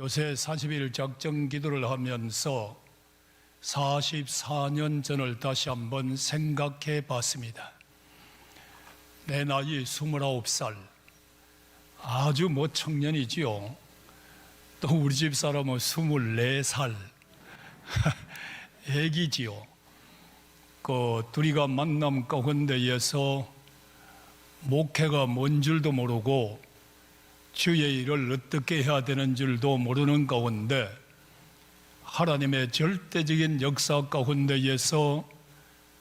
요새 40일 작정 기도를 하면서 44년 전을 다시 한번 생각해 봤습니다. 내 나이 29살, 아주 청년이지요. 또 우리 집 사람은 24살, 애기지요. 둘이가 만남 가운데에서 목회가 뭔 줄도 모르고 주의 일을 어떻게 해야 되는 줄도 모르는 가운데 하나님의 절대적인 역사 가운데에서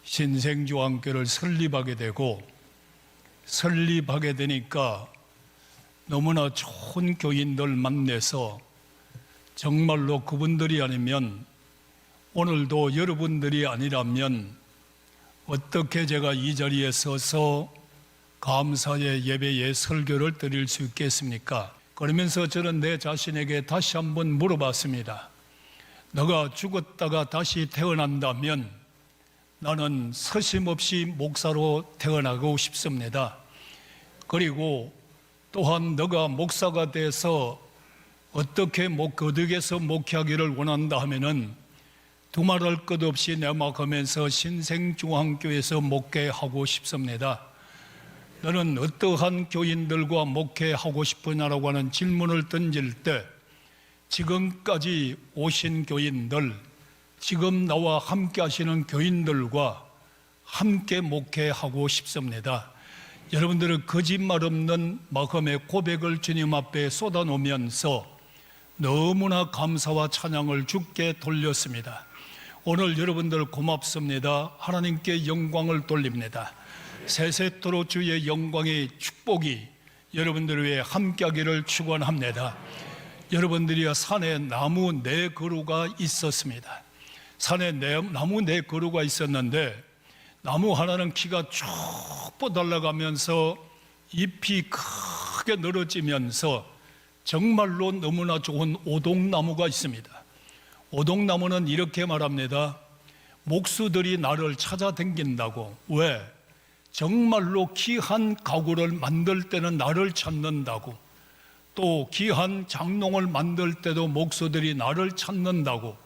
신생주안교를 설립하게 되고, 설립하게 되니까 너무나 좋은 교인들 만나서 정말로 그분들이 아니면, 오늘도 여러분들이 아니라면 어떻게 제가 이 자리에 서서 감사의 예배의 설교를 드릴 수 있겠습니까? 그러면서 저는 내 자신에게 다시 한번 물어봤습니다. 너가 죽었다가 다시 태어난다면 나는 서심없이 목사로 태어나고 싶습니다. 그리고 또한 너가 목사가 돼서 어떻게 거듭에서 목회하기를 원한다 하면은 두말할 것 없이 내막하면서 신생중앙교에서 목회하고 싶습니다. 너는 어떠한 교인들과 목회하고 싶으냐라고 하는 질문을 던질 때 지금까지 오신 교인들, 지금 나와 함께 하시는 교인들과 함께 목회하고 싶습니다. 여러분들은 거짓말 없는 마음의 고백을 주님 앞에 쏟아놓으면서 너무나 감사와 찬양을 주께 돌렸습니다. 오늘 여러분들 고맙습니다. 하나님께 영광을 돌립니다. 세세토록 주의 영광의 축복이 여러분들 위해 함께하기를 축원합니다. 여러분들이 산에 나무 4그루가 있었습니다. 산에 나무 4그루가 있었는데 나무 하나는 키가 쭉 뻗어나가면서 잎이 크게 늘어지면서 정말로 너무나 좋은 오동나무가 있습니다. 오동나무는 이렇게 말합니다. 목수들이 나를 찾아다닌다고. 왜? 정말로 귀한 가구를 만들 때는 나를 찾는다고, 또 귀한 장롱을 만들 때도 목수들이 나를 찾는다고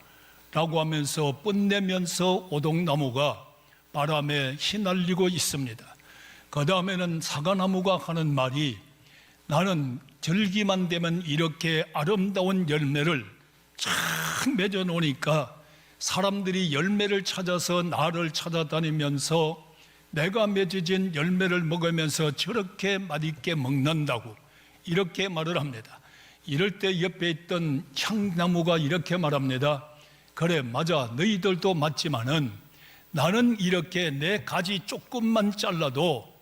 라고 하면서 뽐내면서 오동나무가 바람에 휘날리고 있습니다. 그 다음에는 사과나무가 하는 말이, 나는 절기만 되면 이렇게 아름다운 열매를 쫙 맺어 놓으니까 사람들이 열매를 찾아서 나를 찾아다니면서 내가 맺어진 열매를 먹으면서 저렇게 맛있게 먹는다고 이렇게 말을 합니다. 이럴 때 옆에 있던 향나무가 이렇게 말합니다. 그래, 맞아, 너희들도 맞지만은 나는 이렇게 내 가지 조금만 잘라도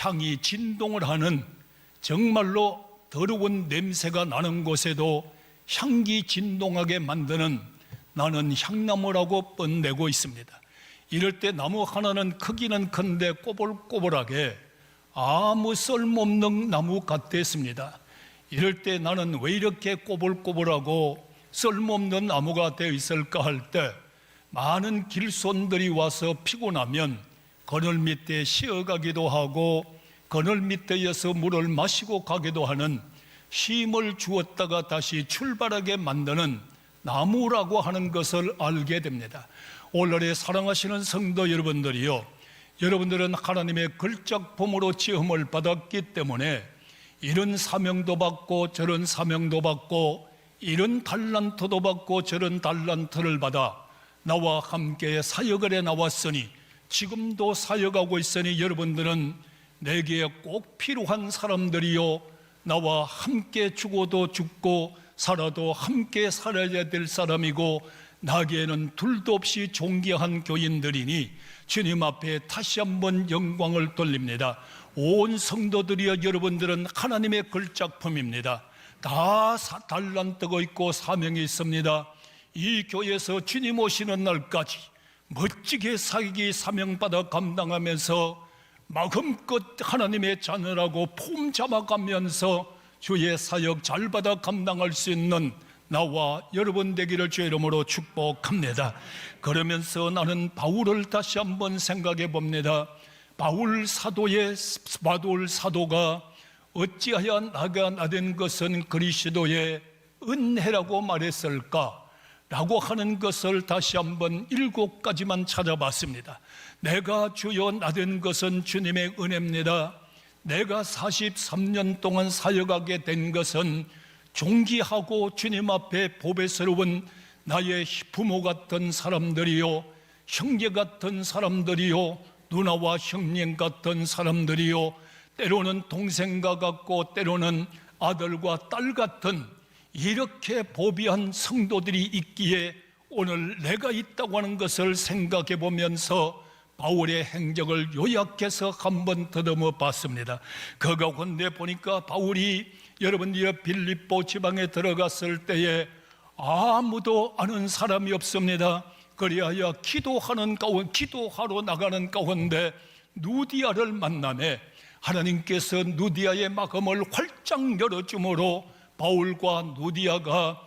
향이 진동을 하는, 정말로 더러운 냄새가 나는 곳에도 향기 진동하게 만드는 나는 향나무라고 뽐내고 있습니다. 이럴 때 나무 하나는 크기는 큰데 꼬불꼬불하게 아무 쓸모없는 나무 같았습니다. 이럴 때 나는 왜 이렇게 꼬불꼬불하고 쓸모없는 나무가 되어 있을까 할 때, 많은 길손들이 와서 피곤하면 그늘 밑에 쉬어가기도 하고 그늘 밑에서 물을 마시고 가기도 하는, 쉼을 주었다가 다시 출발하게 만드는 나무라고 하는 것을 알게 됩니다. 오늘의 사랑하시는 성도 여러분들이요, 여러분들은 하나님의 걸작품으로 지음을 받았기 때문에 이런 사명도 받고 저런 사명도 받고 이런 달란트도 받고 저런 달란트를 받아 나와 함께 사역을 해 나왔으니, 지금도 사역하고 있으니 여러분들은 내게 꼭 필요한 사람들이요, 나와 함께 죽어도 죽고 살아도 함께 살아야 될 사람이고 나에게는 둘도 없이 존귀한 교인들이니 주님 앞에 다시 한번 영광을 돌립니다. 온 성도들이여, 여러분들은 하나님의 걸작품입니다. 다 달란트가 있고 사명이 있습니다. 이 교회에서 주님 오시는 날까지 멋지게 사역이 사명받아 감당하면서 마음껏 하나님의 자녀라고 폼 잡아가면서 주의 사역 잘 받아 감당할 수 있는 나와 여러분 되기를 주의 이름으로 축복합니다. 그러면서 나는 바울을 다시 한번 생각해 봅니다. 바울 사도가 어찌하여 나가 나된 것은 그리스도의 은혜라고 말했을까? 라고 하는 것을 다시 한번 7가지만 찾아봤습니다. 내가 주여 나된 것은 주님의 은혜입니다. 내가 43년 동안 사역하게 된 것은 존귀하고 주님 앞에 보배스러운 나의 부모 같은 사람들이요, 형제 같은 사람들이요, 누나와 형님 같은 사람들이요, 때로는 동생과 같고 때로는 아들과 딸 같은 이렇게 보비한 성도들이 있기에 오늘 내가 있다고 하는 것을 생각해 보면서 바울의 행적을 요약해서 한번 더듬어 봤습니다. 그 가운데 보니까 바울이 여러분들이 빌립보 지방에 들어갔을 때에 아무도 아는 사람이 없습니다. 그리하여 기도하러 나가는 가운데 누디아를 만나매 하나님께서 누디아의 마음을 활짝 열어주므로 바울과 누디아가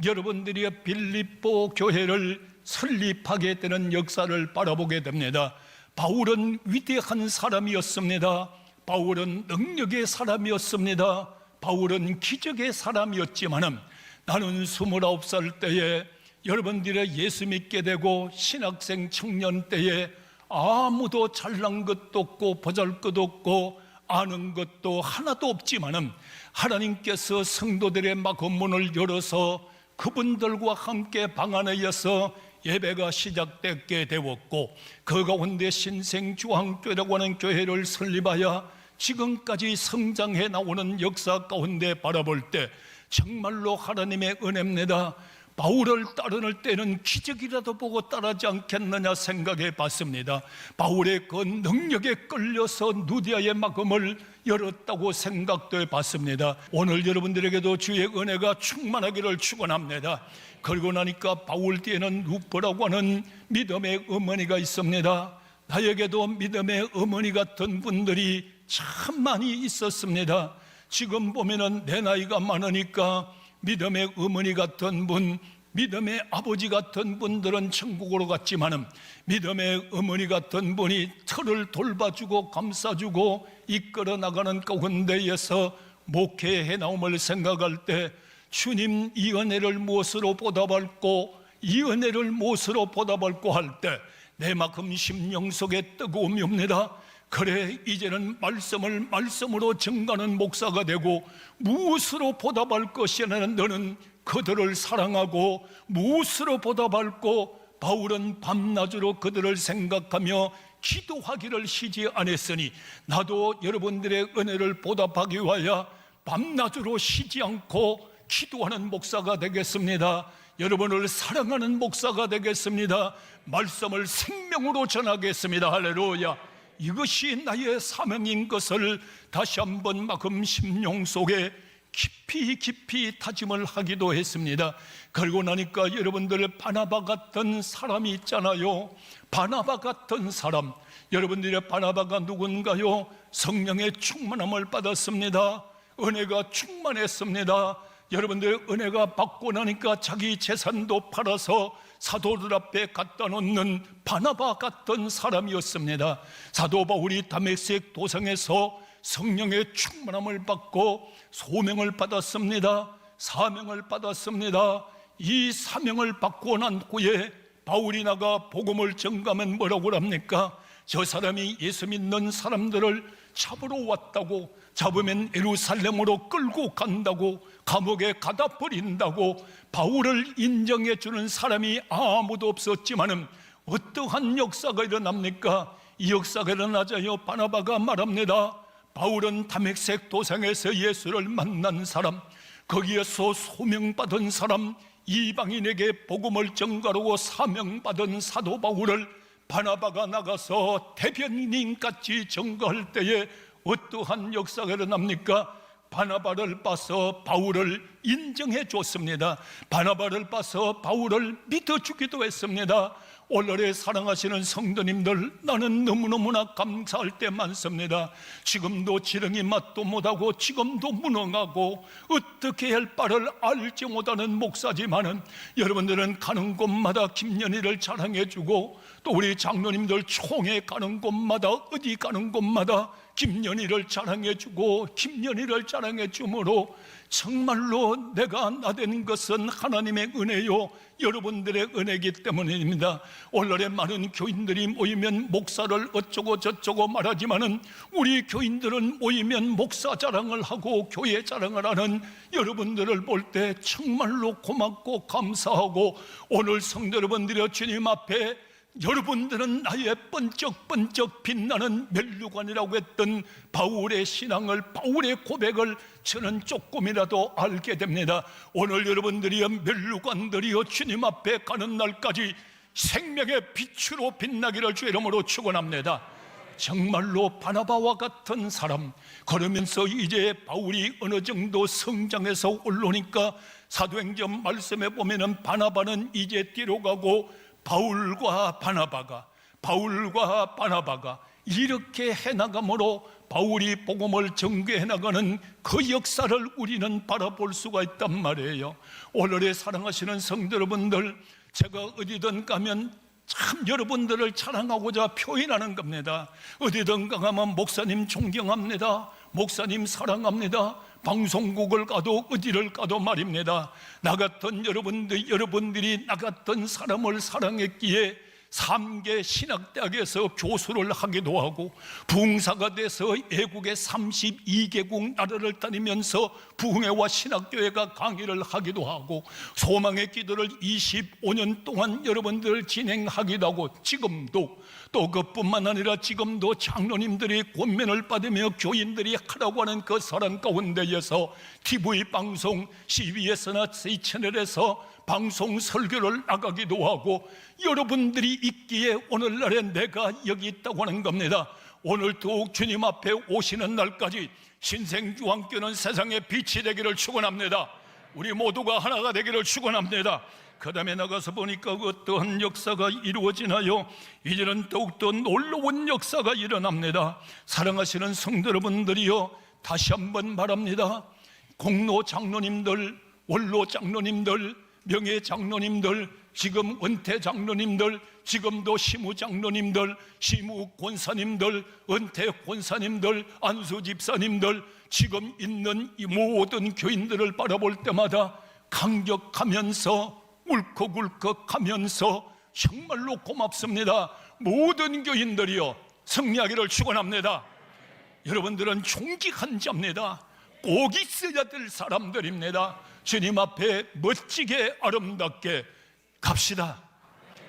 여러분들이 빌립보 교회를 설립하게 되는 역사를 바라보게 됩니다. 바울은 위대한 사람이었습니다. 바울은 능력의 사람이었습니다. 바울은 기적의 사람이었지만 나는 29살 때에 여러분들의 예수 믿게 되고 신학생 청년 때에 아무도 잘난 것도 없고 보잘 것 없고 아는 것도 하나도 없지만 하나님께서 성도들의 마음문을 열어서 그분들과 함께 방 안에서 예배가 시작되게 되었고 그 가운데 신생주황교회라고 하는 교회를 설립하여 지금까지 성장해 나오는 역사 가운데 바라볼 때 정말로 하나님의 은혜입니다. 바울을 따르는 때는 기적이라도 보고 따르지 않겠느냐 생각해 봤습니다. 바울의 그 능력에 끌려서 누디아의 마음을 열었다고 생각돼 봤습니다. 오늘 여러분들에게도 주의 은혜가 충만하기를 축원합니다. 그러고 나니까 바울 뒤에는 루포라고 하는 믿음의 어머니가 있습니다. 나에게도 믿음의 어머니 같은 분들이 참 많이 있었습니다. 지금 보면은 내 나이가 많으니까 믿음의 어머니 같은 분, 믿음의 아버지 같은 분들은 천국으로 갔지만은 믿음의 어머니 같은 분이 터를 돌봐주고 감싸주고 이끌어 나가는 가운데에서 목회해 나옴을 생각할 때 주님 이 은혜를 무엇으로 보답할고 이 은혜를 무엇으로 보답할고 할 때 내 마음 심령 속에 뜨거움이 옵니다. 그래 이제는 말씀으로 증가하는 목사가 되고 무엇으로 보답할 것이냐는 너는 그들을 사랑하고 무엇으로 보답할고 바울은 밤낮으로 그들을 생각하며 기도하기를 쉬지 않았으니 나도 여러분들의 은혜를 보답하기 위하여 밤낮으로 쉬지 않고 기도하는 목사가 되겠습니다. 여러분을 사랑하는 목사가 되겠습니다. 말씀을 생명으로 전하겠습니다. 할렐루야. 이것이 나의 사명인 것을 다시 한번 마음 심령 속에 깊이 다짐을 하기도 했습니다. 그러고 나니까 여러분들 바나바 같은 사람이 있잖아요. 바나바 같은 사람, 여러분들의 바나바가 누군가요? 성령의 충만함을 받았습니다. 은혜가 충만했습니다. 여러분들 은혜가 받고 나니까 자기 재산도 팔아서 사도들 앞에 갖다 놓는 바나바 같은 사람이었습니다. 사도 바울이 다메섹 도성에서 성령의 충만함을 받고 소명을 받았습니다. 사명을 받았습니다. 이 사명을 받고 난 후에 바울이 나가 복음을 전가하면 뭐라고 합니까? 저 사람이 예수 믿는 사람들을 잡으러 왔다고, 잡으면 예루살렘으로 끌고 간다고, 감옥에 가다 버린다고. 바울을 인정해 주는 사람이 아무도 없었지만은 어떠한 역사가 일어납니까? 이 역사가 일어나자요 바나바가 말합니다. 바울은 다메섹 도상에서 예수를 만난 사람, 거기에서 소명받은 사람, 이방인에게 복음을 전가하고 사명받은 사도 바울을 바나바가 나가서 대변인같이 전가할 때에 어떠한 역사가 일어납니까? 바나바를 봐서 바울을 인정해 줬습니다. 바나바를 봐서 바울을 믿어주기도 했습니다. 오늘의 사랑하시는 성도님들, 나는 너무너무나 감사할 때 많습니다. 지금도 지렁이 맛도 못하고 지금도 무능하고 어떻게 할 바를 알지 못하는 목사지만은 여러분들은 가는 곳마다 김연희를 자랑해주고 또 우리 장로님들 총회 가는 곳마다 어디 가는 곳마다 김연희를 자랑해주고 김연희를 자랑해주므로 정말로 내가 나된 것은 하나님의 은혜요 여러분들의 은혜이기 때문입니다. 오늘날에 많은 교인들이 모이면 목사를 어쩌고 저쩌고 말하지만은 우리 교인들은 모이면 목사 자랑을 하고 교회 자랑을 하는 여러분들을 볼 때 정말로 고맙고 감사하고, 오늘 성도 여러분들이 주님 앞에 여러분들은 나의 번쩍번쩍 빛나는 면류관이라고 했던 바울의 신앙을, 바울의 고백을 저는 조금이라도 알게 됩니다. 오늘 여러분들이 면류관들이여 주님 앞에 가는 날까지 생명의 빛으로 빛나기를 주 이름으로 축원합니다. 정말로 바나바와 같은 사람, 그러면서 이제 바울이 어느 정도 성장해서 올라오니까 사도행전 말씀에 보면은 바나바는 이제 뒤로 가고 바울과 바나바가 이렇게 해나감으로 바울이 복음을 전개해 나가는 그 역사를 우리는 바라볼 수가 있단 말이에요. 오늘의 사랑하시는 성도 여러분들, 제가 어디든 가면 참 여러분들을 자랑하고자 표현하는 겁니다. 어디든 가면 목사님 존경합니다, 목사님 사랑합니다. 방송국을 가도 어디를 가도 말입니다. 나 같은 여러분들이 나 같은 사람을 사랑했기에 3개 신학대학에서 교수를 하기도 하고, 부흥사가 돼서 외국의 32개국 나라를 다니면서 부흥회와 신학교회가 강의를 하기도 하고, 소망의 기도를 25년 동안 여러분들 진행하기도 하고, 지금도 또 그뿐만 아니라 지금도 장로님들이 권면을 받으며 교인들이 하라고 하는 그 사랑 가운데에서 TV 방송, CBS나 C채널에서 방송 설교를 나가기도 하고, 여러분들이 있기에 오늘날에 내가 여기 있다고 하는 겁니다. 오늘 더욱 주님 앞에 오시는 날까지 신생주왕교는 세상의 빛이 되기를 축원합니다. 우리 모두가 하나가 되기를 축원합니다. 그 다음에 나가서 보니까 어떠한 역사가 이루어지나요? 이제는 더욱더 놀라운 역사가 일어납니다. 사랑하시는 성도 여러분들이요, 다시 한번 말합니다. 공로 장로님들, 원로 장로님들, 명예 장로님들, 지금 은퇴 장로님들, 지금도 시무 장로님들, 시무 권사님들, 은퇴 권사님들, 안수 집사님들, 지금 있는 이 모든 교인들을 바라볼 때마다 감격하면서 울컥울컥하면서 정말로 고맙습니다. 모든 교인들이요 승리하기를 축원합니다. 여러분들은 존귀한 자입니다. 꼭 있어야 될 사람들입니다. 주님 앞에 멋지게 아름답게 갑시다.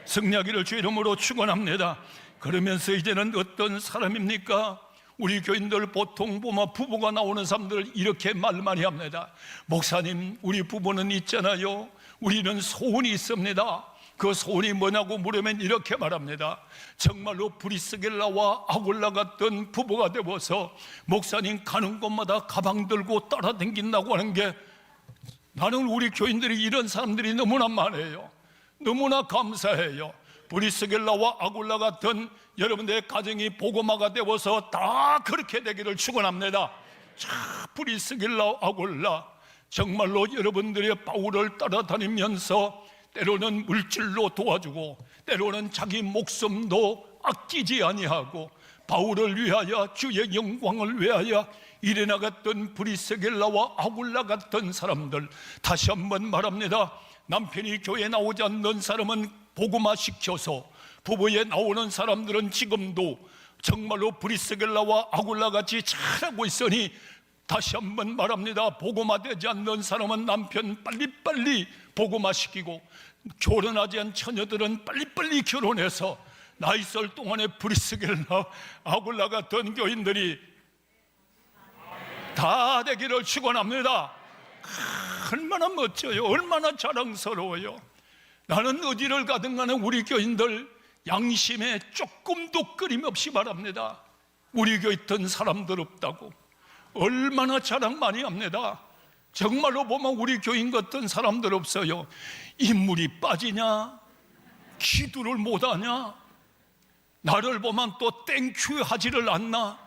승리하기를 주 이름으로 축원합니다. 그러면서 이제는 어떤 사람입니까? 우리 교인들 보통 보면 부부가 나오는 사람들 이렇게 말 많이 합니다. 목사님, 우리 부부는 있잖아요, 우리는 소원이 있습니다. 그 소원이 뭐냐고 물으면 이렇게 말합니다. 정말로 브리스길라와 아굴라 같은 부부가 되어서 목사님 가는 곳마다 가방 들고 따라다닌다고 하는 게, 나는 우리 교인들이 이런 사람들이 너무나 많아요. 너무나 감사해요. 브리스길라와 아굴라 같은 여러분들의 가정이 복음화가 되어서 다 그렇게 되기를 축원합니다. 자, 브리스길라, 아굴라 정말로 여러분들이 바울을 따라다니면서 때로는 물질로 도와주고, 때로는 자기 목숨도 아끼지 아니하고 바울을 위하여, 주의 영광을 위하여 일어나갔던 브리스길라와 아굴라 같은 사람들, 다시 한번 말합니다. 남편이 교회에 나오지 않는 사람은 복음화 시켜서, 부부에 나오는 사람들은 지금도 정말로 브리스길라와 아굴라 같이 잘하고 있으니, 다시 한번 말합니다. 복음화되지 않는 사람은 남편 빨리빨리 복음화시키고, 결혼하지 않은 처녀들은 빨리빨리 결혼해서 나 있을 동안에 브리스길라, 아굴라 같은 교인들이 다 되기를 축원합니다. 얼마나 멋져요. 얼마나 자랑스러워요. 나는 어디를 가든 간에 우리 교인들 양심에 조금도 끊임없이 말합니다. 우리 교회 있던 사람들 없다고 얼마나 자랑 많이 합니다. 정말로 보면 우리 교인 같은 사람들 없어요. 인물이 빠지냐, 기도를 못하냐, 나를 보면 또 땡큐 하지를 않나,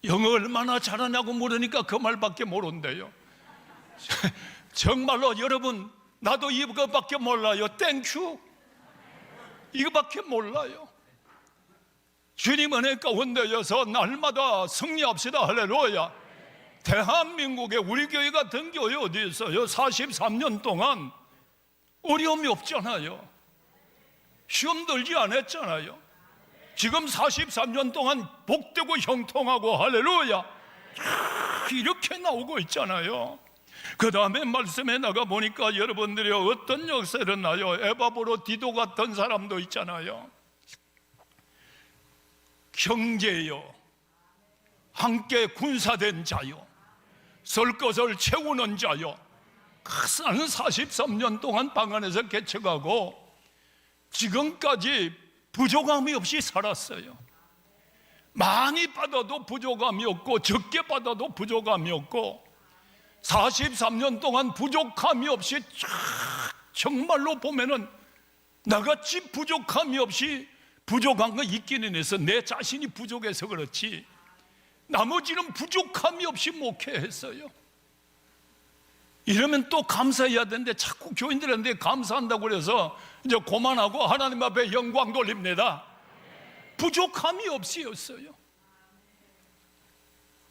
영어 얼마나 잘하냐고 물으니까 그 말밖에 모른대요. 정말로 여러분, 나도 이거밖에 몰라요. 땡큐, 이거밖에 몰라요. 주님 은혜 가운데여서 날마다 승리합시다. 할렐루야. 대한민국에 우리 교회 같은 교회 어디 있어요? 43년 동안 어려움이 없잖아요. 시험 들지 않았잖아요. 지금 43년 동안 복되고 형통하고 할렐루야 이렇게 나오고 있잖아요. 그 다음에 말씀에 나가 보니까 여러분들이 어떤 역사가 일어나요? 에바브로 디도 같은 사람도 있잖아요. 형제요, 함께 군사된 자요, 설 것을 채우는 자요, 산 43년 동안 방 안에서 개척하고 지금까지 부족함이 없이 살았어요. 많이 받아도 부족함이 없고 적게 받아도 부족함이 없고 43년 동안 부족함이 없이 정말로 보면은 나같이 부족함이 없이 부족한 거 있기는 해서 내 자신이 부족해서 그렇지 나머지는 부족함이 없이 목회했어요. 이러면 또 감사해야 되는데 자꾸 교인들한테 감사한다고 그래서 이제 고만하고 하나님 앞에 영광 돌립니다. 부족함이 없이였어요.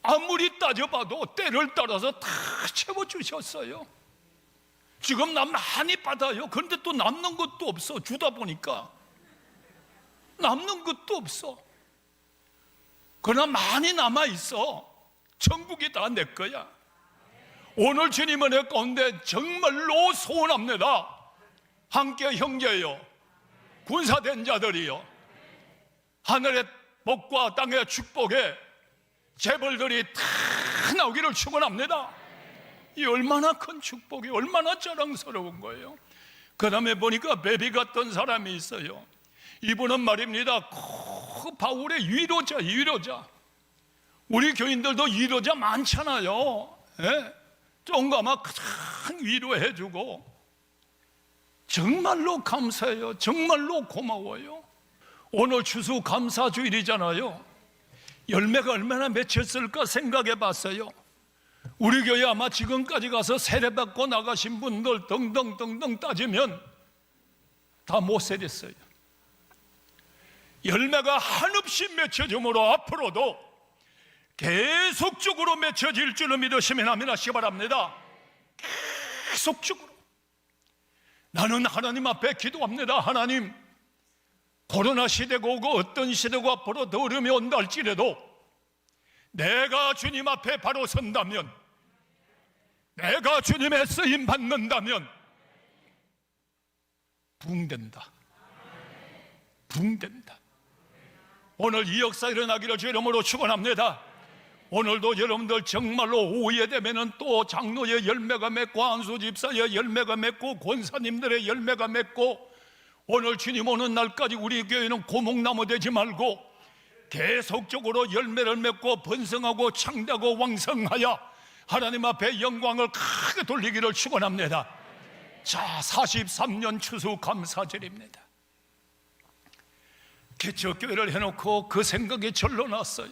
아무리 따져봐도 때를 따라서 다 채워주셨어요. 지금 나 많이 받아요. 그런데 또 남는 것도 없어. 주다 보니까 남는 것도 없어. 그러나 많이 남아있어. 천국이 다 내 거야. 오늘 주님 은혜 가운데 정말로 소원합니다. 함께 형제요, 군사된 자들이요, 하늘의 복과 땅의 축복에 재벌들이 다 나오기를 축원합니다. 이 얼마나 큰 축복이, 얼마나 자랑스러운 거예요. 그 다음에 보니까 베비 같던 사람이 있어요. 이분은 말입니다, 그 바울의 위로자. 우리 교인들도 위로자 많잖아요. 예? 쫑가마 가장 위로해주고 정말로 감사해요. 정말로 고마워요. 오늘 추수감사주일이잖아요. 열매가 얼마나 맺혔을까 생각해 봤어요. 우리 교회 아마 지금까지 가서 세례받고 나가신 분들 등등 따지면 다 못 세렸어요. 열매가 한없이 맺혀지므로 앞으로도 계속적으로 맺혀질 줄을 믿으시면 아멘 하시기 바랍니다. 계속적으로. 나는 하나님 앞에 기도합니다. 하나님, 코로나 시대가 오고 어떤 시대가 앞으로 더 어려움이 온다 할지라도 내가 주님 앞에 바로 선다면, 내가 주님의 쓰임 받는다면 부흥된다. 오늘 이 역사 일어나기를 주 이름으로 축원합니다. 오늘도 여러분들 정말로 오후에 되면은 또 장로의 열매가 맺고 안수 집사의 열매가 맺고 권사님들의 열매가 맺고 오늘 주님 오는 날까지 우리 교회는 고목나무 되지 말고 계속적으로 열매를 맺고 번성하고 창대하고 왕성하여 하나님 앞에 영광을 크게 돌리기를 축원합니다. 자, 43년 추수감사절입니다. 개척교회를 해놓고 그 생각이 절로 났어요.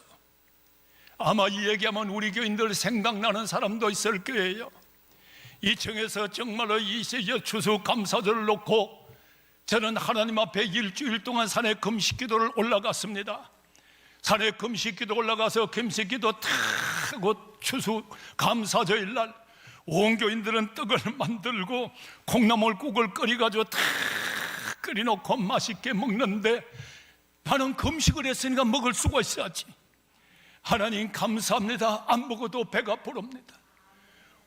아마 이 얘기하면 우리 교인들 생각나는 사람도 있을 거예요. 이 층에서 정말로 이 추수감사절을 놓고 저는 하나님 앞에 일주일 동안 산에 금식기도를 올라갔습니다. 산에 금식기도 올라가서 금식기도 다 하고 추수감사절일 날 온 교인들은 떡을 만들고 콩나물국을 끓여가지고 다 끓여놓고 맛있게 먹는데 나는 금식을 했으니까 먹을 수가 있어야지. 하나님 감사합니다. 안 먹어도 배가 부릅니다.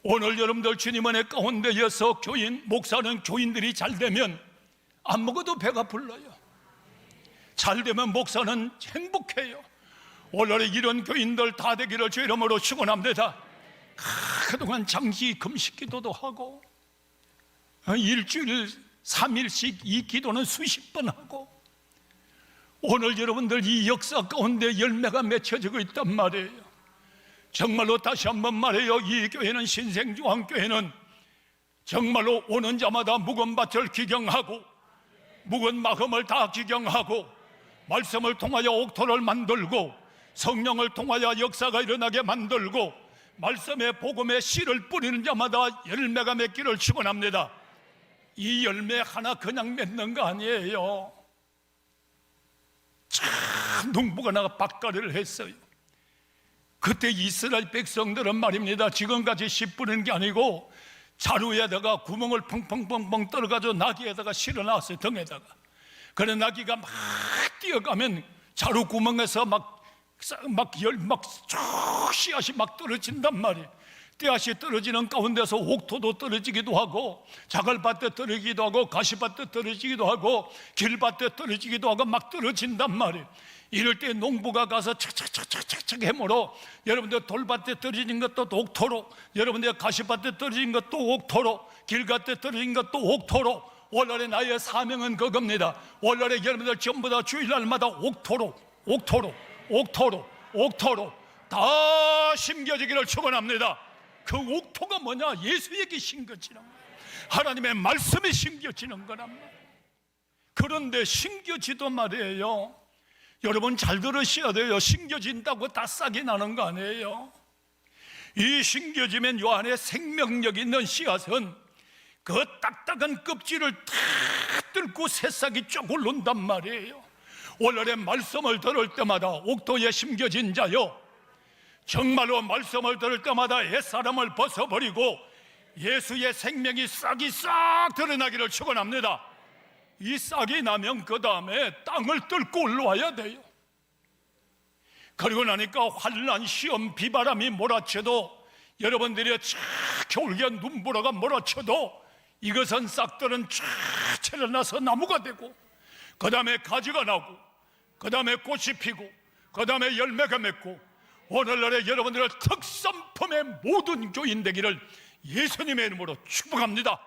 오늘 여러분들 주님 은혜 가운데여서 교인, 목사는 교인들이 잘 되면 안 먹어도 배가 불러요. 잘 되면 목사는 행복해요. 오늘의 이런 교인들 다 되기를 주 이름으로 축원합니다. 그동안 장기 금식 기도도 하고 일주일 3일씩 이 기도는 수십 번 하고 오늘 여러분들 이 역사 가운데 열매가 맺혀지고 있단 말이에요. 정말로 다시 한번 말해요. 이 교회는 신생중앙교회는 정말로 오는 자마다 묵은 밭을 기경하고 묵은 마음을 다 기경하고 말씀을 통하여 옥토를 만들고 성령을 통하여 역사가 일어나게 만들고 말씀의 복음의 씨를 뿌리는 자마다 열매가 맺기를 축원합니다. 이 열매 하나 그냥 맺는 거 아니에요. 참 농부가 나가 밭갈이를 했어요. 그때 이스라엘 백성들은 말입니다, 지금까지 씨 뿌리는 게 아니고 자루에다가 구멍을 펑펑펑펑 뚫어가지고 나귀에다가 실어놨어요, 등에다가. 그래 나귀가 막 뛰어가면 자루 구멍에서 막 씨앗이 막 떨어진단 말이에요. 씨앗이 떨어지는 가운데서 옥토도 떨어지기도 하고, 자갈밭에 떨어지기도 하고, 가시밭에 떨어지기도 하고, 길밭에 떨어지기도 하고 막 떨어진단 말이에요. 이럴 때 농부가 가서 착착착착착 해물어, 여러분들 돌밭에 떨어진 것도 옥토로, 여러분들 가시밭에 떨어진 것도 옥토로, 길밭에 떨어진 것도 옥토로. 오늘의 나의 사명은 그겁니다. 오늘의 여러분들 전부 다 주일날마다 옥토로 다 심겨지기를 축원합니다. 그 옥토가 뭐냐? 예수에게 심겨지는 거예요. 하나님의 말씀에 심겨지는 거란 말이에요. 그런데 심겨지도 말이에요, 여러분 잘 들으셔야 돼요. 심겨진다고 다 싹이 나는 거 아니에요. 이 심겨지면 요 안에 생명력 있는 씨앗은 그 딱딱한 껍질을 다 뚫고 새싹이 쫙 오른단 말이에요. 오늘의 말씀을 들을 때마다 옥토에 심겨진 자요, 정말로 말씀을 들을 때마다 옛사람을 벗어버리고 예수의 생명이 싹이 싹 드러나기를 축원합니다. 이 싹이 나면 그 다음에 땅을 뚫고 올라와야 돼요. 그리고 나니까 환난, 시험, 비바람이 몰아쳐도, 여러분들이 겨울에 눈보라가 몰아쳐도 이것은 싹들은 쫙 채려나서 나무가 되고, 그 다음에 가지가 나고, 그 다음에 꽃이 피고, 그 다음에 열매가 맺고, 오늘날의 여러분들의 특산품의 모든 교인 되기를 예수님의 이름으로 축복합니다.